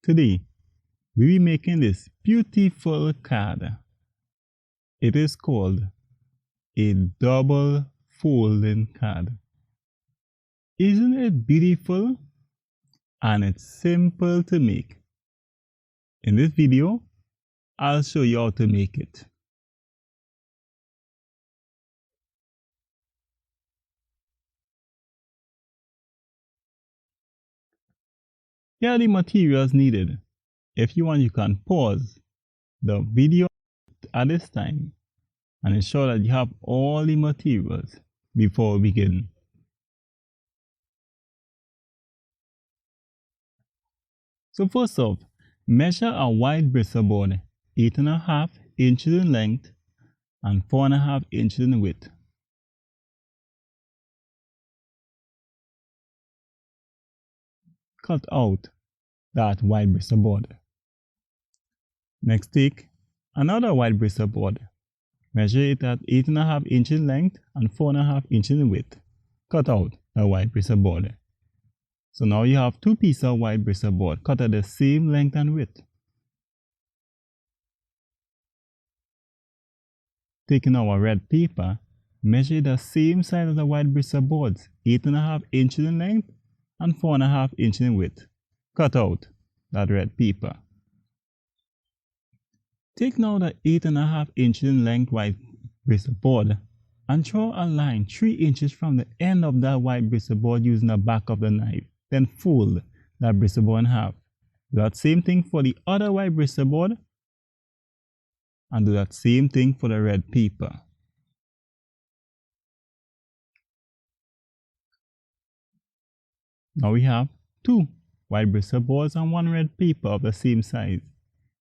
Today, we'll be making this beautiful card. It is called a double folding card. Isn't it beautiful? And it's simple to make. In this video, I'll show you how to make it. Here are the materials needed. If you want, you can pause the video at this time and ensure that you have all the materials before we begin. So first off, measure a wide bristle board 8.5 inches in length and 4.5 inches in width. Cut out that wide bristle board. Next, take another wide bristle board. Measure it at 8.5 inches in length and 4.5 inches in width. Cut out the wide bristle board. So now you have two pieces of wide bristle board cut at the same length and width. Taking our red paper, measure the same size as the wide bristle boards, 8.5 inches in length and 4.5 inches in width. Cut out that red paper. Take now the 8.5 inches in length wide bristle board and draw a line 3 inches from the end of that wide bristle board using the back of the knife. Then fold that bristle board in half. Do that same thing for the other wide bristle board and do that same thing for the red paper. Now we have two wide bristle boards and one red paper of the same size.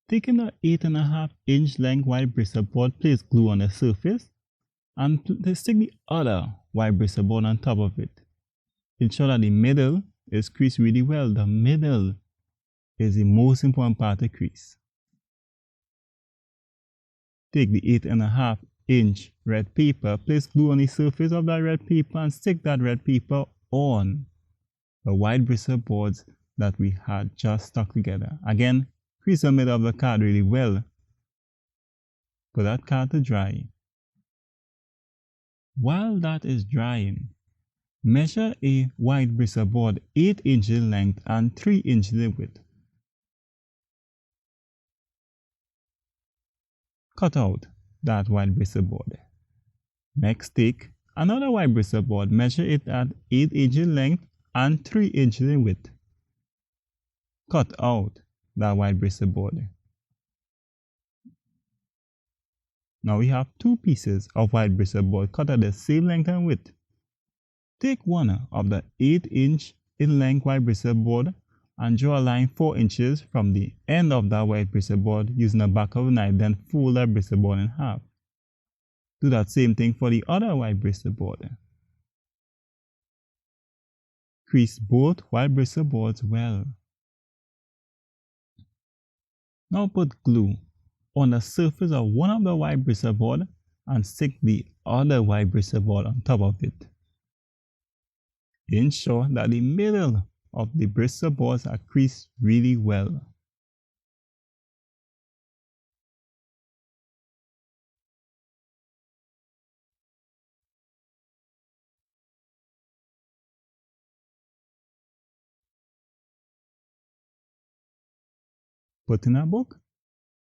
Taking the 8.5 inch length wide bristle board, place glue on the surface and stick the other wide bristle board on top of it. Ensure that the middle is creased really well. The middle is the most important part to crease. Take the 8.5 inch red paper, place glue on the surface of that red paper and stick that red paper on the wide bristle boards that we had just stuck together. Again, crease the middle of the card really well. Put that card to dry. While that is drying, measure a wide bristle board 8 inches in length and 3 inches in width. Cut out that wide bristle board. Next, take another wide bristle board, measure it at 8 inches in length and 3 inches in width. Cut out that wide bristle board. Now we have two pieces of wide bristle board cut at the same length and width. Take one of the 8 inch in length wide bristle board and draw a line 4 inches from the end of that wide bristle board using the back of a knife, then fold that bristle board in half. Do that same thing for the other wide bristle board. Crease both wide bristle boards well. Now put glue on the surface of one of the wide bristle board and stick the other wide bristle board on top of it. Ensure that the middle of the bristle boards are creased really well. Put in a book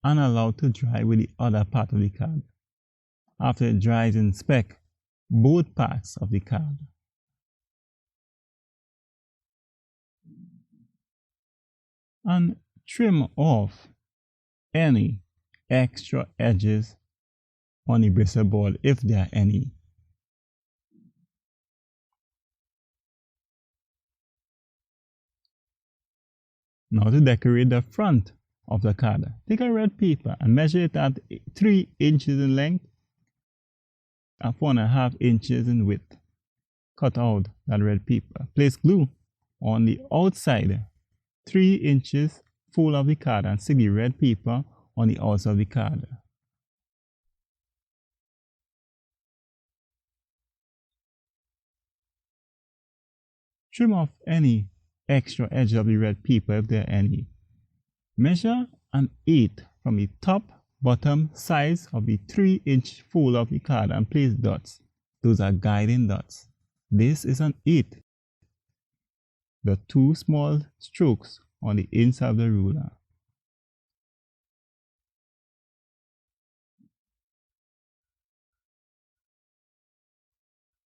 and allow to dry with the other part of the card. After it dries, inspect both parts of the card. And trim off any extra edges on the bristle board if there are any. Now to decorate the front of the card, take a red paper and measure it at 3 inches in length and 4.5 inches in width. Cut out that red paper. Place glue on the outside 3 inches full of the card and stick the red paper on the outside of the card. Trim off any extra edges of the red paper if there are any. Measure an 8 from the top bottom sides of the 3-inch fold of the card and place dots. Those are guiding dots. This is an 8. The 2 small strokes on the inside of the ruler.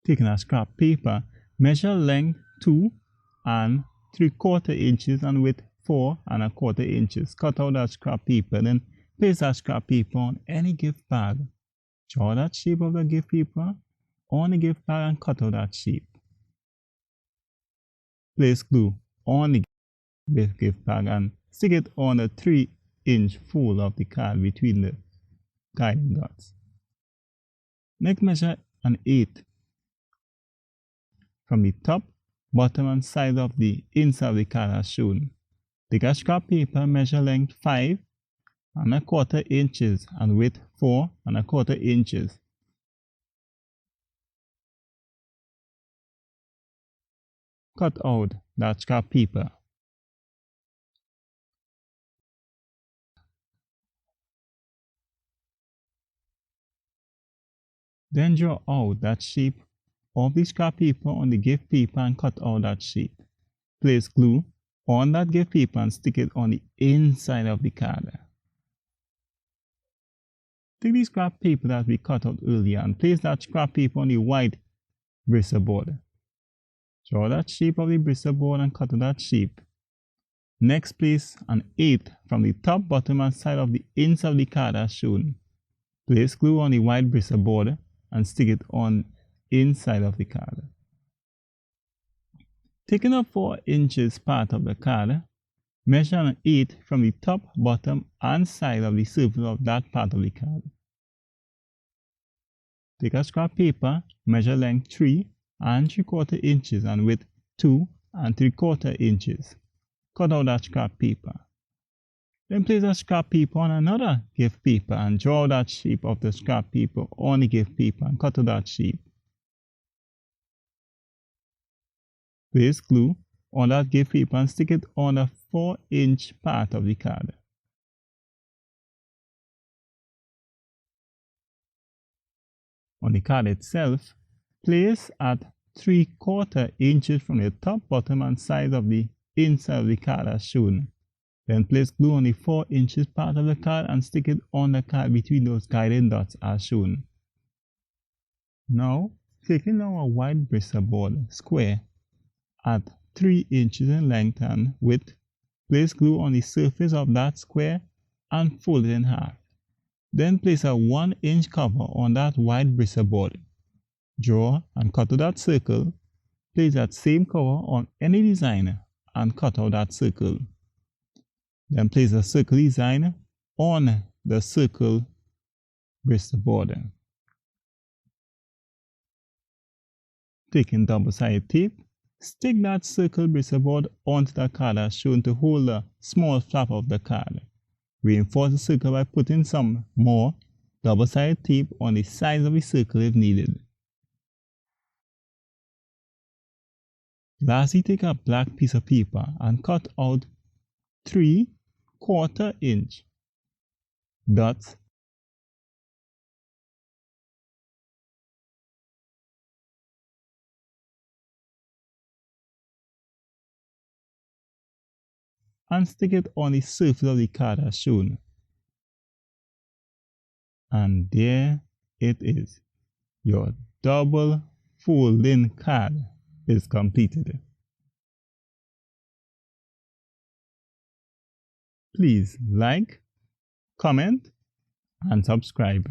Taking a scrap paper, measure length 2 and 3/4 inches and width 4 1/4 inches. Cut out that scrap paper, then place that scrap paper on any gift bag. Draw that shape of the gift paper on the gift bag and cut out that shape. Place glue on the gift bag and stick it on the 3-inch fold of the card between the guiding dots. Next, measure an 8 from the top, bottom and side of the inside of the card as shown. Take a scrap paper, measure length 5 1/4 inches and width 4 1/4 inches. Cut out that scrap paper. Then draw out that shape of the scrap paper on the gift paper and cut out that shape. Place glue on that gift paper and stick it on the inside of the card. Take the scrap paper that we cut out earlier and place that scrap paper on the white bristle board. Draw that shape of the bristle board and cut out that shape. Next, place an 8 from the top, bottom and side of the inside of the card as shown. Place glue on the white bristle board and stick it on inside of the card. Taking the 4 inches part of the card, measure an 8 from the top, bottom and side of the surface of that part of the card. Take a scrap paper, measure length 3 3/4 inches and width 2 3/4 inches. Cut out that scrap paper. Then place a scrap paper on another gift paper and draw that shape of the scrap paper on the gift paper and cut out that shape. Place glue on that gift paper and stick it on the 4-inch part of the card. On the card itself, place at 3/4 inches from the top, bottom and side of the inside of the card as shown. Then place glue on the 4 inches part of the card and stick it on the card between those guiding dots as shown. Now, taking our white bristle board square at 3 inches in length and width, place glue on the surface of that square and fold it in half. Then place a 1-inch cover on that white bristle board. Draw and cut out that circle. Place that same cover on any design and cut out that circle. Then place the circle design on the circle bristle board. Taking double-sided tape, stick that circle bristle board onto the card as shown to hold the small flap of the card. Reinforce the circle by putting some more double-sided tape on the sides of the circle if needed. Lastly, take a black piece of paper and cut out 3/4 inch dots and stick it on the surface of the card as shown. And there it is. Your double folding card is completed. Please like, comment, and subscribe.